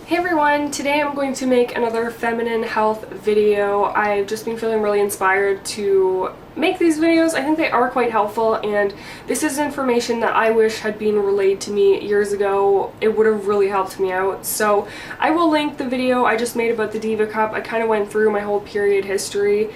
Hey everyone, today I'm going to make another feminine health video. I've just been feeling really inspired to make these videos. I think they are quite helpful, and this is information that I wish had been relayed to me years ago. It would have really helped me out. So I will link the video I just made about the Diva Cup. I kind of went through my whole period history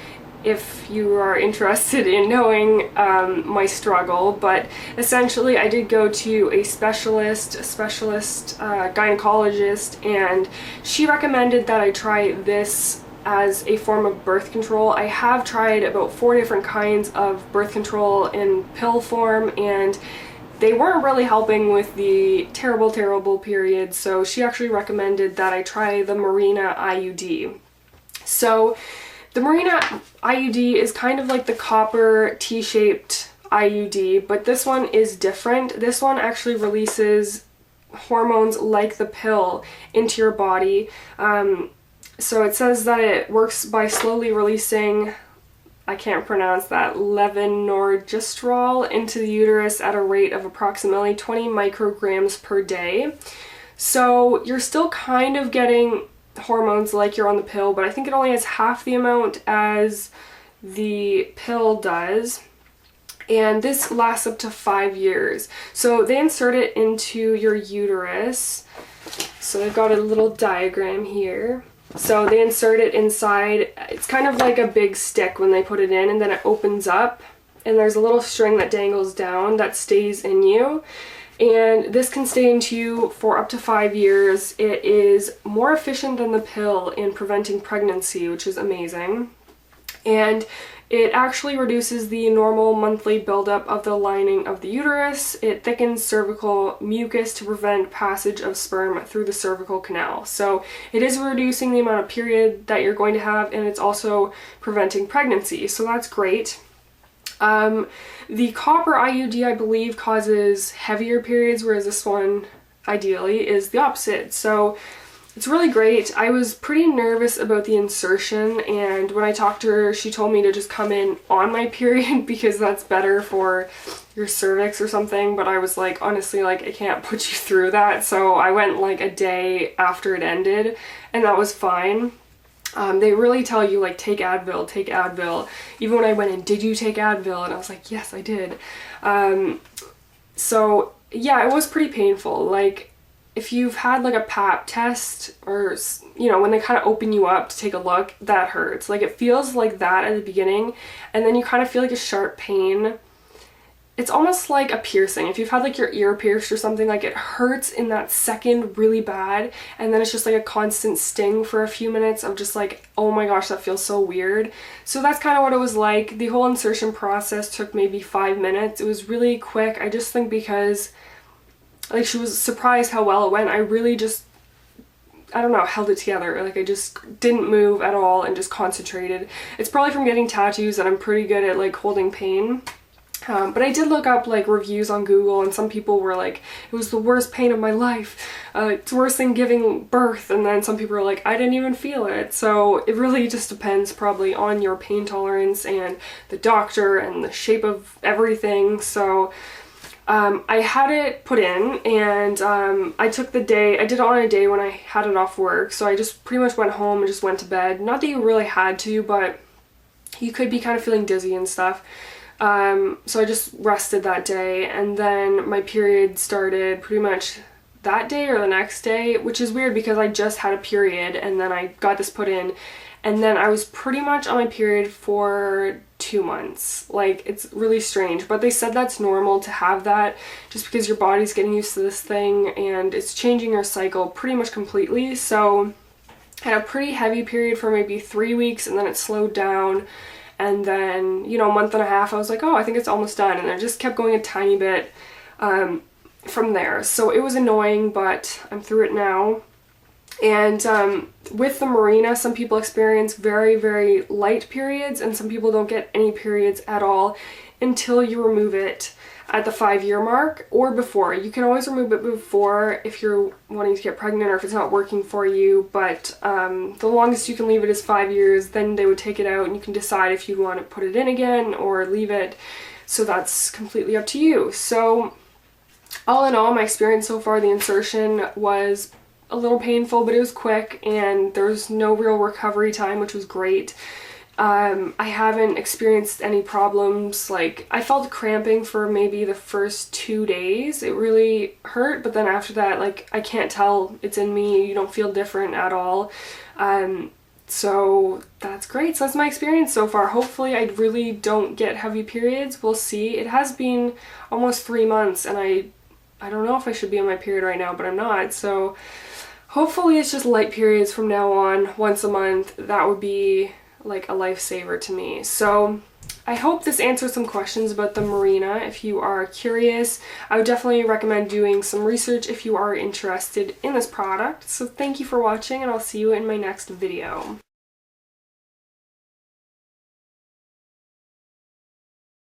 if you are interested in knowing my struggle, but essentially I did go to a specialist gynecologist, and she recommended that I try this as a form of birth control. I have tried about 4 different kinds of birth control in pill form, and they weren't really helping with the terrible periods, so she actually recommended that I try the Mirena IUD. So the Mirena IUD is kind of like the copper T-shaped IUD, but this one is different. This one actually releases hormones like the pill into your body. So it says that it works by slowly releasing, I can't pronounce that, levonorgestrel into the uterus at a rate of approximately 20 micrograms per day. So you're still kind of getting hormones like you're on the pill, but I think it only has half the amount as the pill does, and this lasts up to 5 years. So they insert it into your uterus. So they've got a little diagram here. So they insert it inside. It's kind of like a big stick when they put it in, and then it opens up and there's a little string that dangles down that stays in you. And this can stay into you for up to 5 years. It is more efficient than the pill in preventing pregnancy, which is amazing. And it actually reduces the normal monthly buildup of the lining of the uterus. It thickens cervical mucus to prevent passage of sperm through the cervical canal. So it is reducing the amount of period that you're going to have, and it's also preventing pregnancy. So that's great. The copper IUD, I believe, causes heavier periods, whereas this one, ideally, is the opposite. So it's really great. I was pretty nervous about the insertion, and when I talked to her, she told me to just come in on my period because that's better for your cervix or something, but I was like, honestly, like, I can't put you through that. So I went like a day after it ended, and that was fine. They really tell you, like, take Advil, take Advil. Even when I went in, did you take Advil? And I was like, yes, I did. So yeah, it was pretty painful. Like, if you've had like a pap test, or, you know, when they kind of open you up to take a look, that hurts. Like, it feels like that at the beginning, and then you kind of feel like a sharp pain. It's almost like a piercing. If you've had like your ear pierced or something, like, it hurts in that second really bad, and then it's just like a constant sting for a few minutes of just like, oh my gosh, that feels so weird. So that's kind of what it was like. The whole insertion process took maybe 5 minutes. It was really quick. I just think because, like, she was surprised how well it went. I really just, I don't know, held it together. Like, I just didn't move at all and just concentrated. It's probably from getting tattoos that I'm pretty good at like holding pain. But I did look up like reviews on Google, and some people were like, it was the worst pain of my life. It's worse than giving birth. And then some people are like, I didn't even feel it. So it really just depends probably on your pain tolerance and the doctor and the shape of everything. So I had it put in, and I took the day, I did it on a day when I had it off work. So I just pretty much went home and just went to bed. Not that you really had to, but you could be kind of feeling dizzy and stuff. So I just rested that day, and then my period started pretty much that day or the next day, which is weird because I just had a period and then I got this put in, and then I was pretty much on my period for 2 months. Like, it's really strange, but they said that's normal to have that just because your body's getting used to this thing and it's changing your cycle pretty much completely. So I had a pretty heavy period for maybe 3 weeks, and then it slowed down. And then, you know, a month and a half, I was like, oh, I think it's almost done. And I just kept going a tiny bit from there. So it was annoying, but I'm through it now. And with the Mirena, some people experience very light periods, and some people don't get any periods at all until you remove it at the 5-year mark or before. You can always remove it before if you're wanting to get pregnant or if it's not working for you, but the longest you can leave it is 5 years. Then they would take it out, and you can decide if you want to put it in again or leave it. So that's completely up to you. So all in all, my experience so far, the insertion was a little painful, but it was quick and there's no real recovery time, which was great. I haven't experienced any problems. Like, I felt cramping for maybe the first 2 days. It really hurt, but then after that, like, I can't tell it's in me. You don't feel different at all. So that's great. So that's my experience so far. Hopefully I really don't get heavy periods. We'll see. It has been almost 3 months and I don't know if I should be on my period right now, but I'm not. So hopefully it's just light periods from now on, once a month. That would be like a lifesaver to me. So I hope this answers some questions about the Mirena. If you are curious, I would definitely recommend doing some research if you are interested in this product. So thank you for watching, and I'll see you in my next video.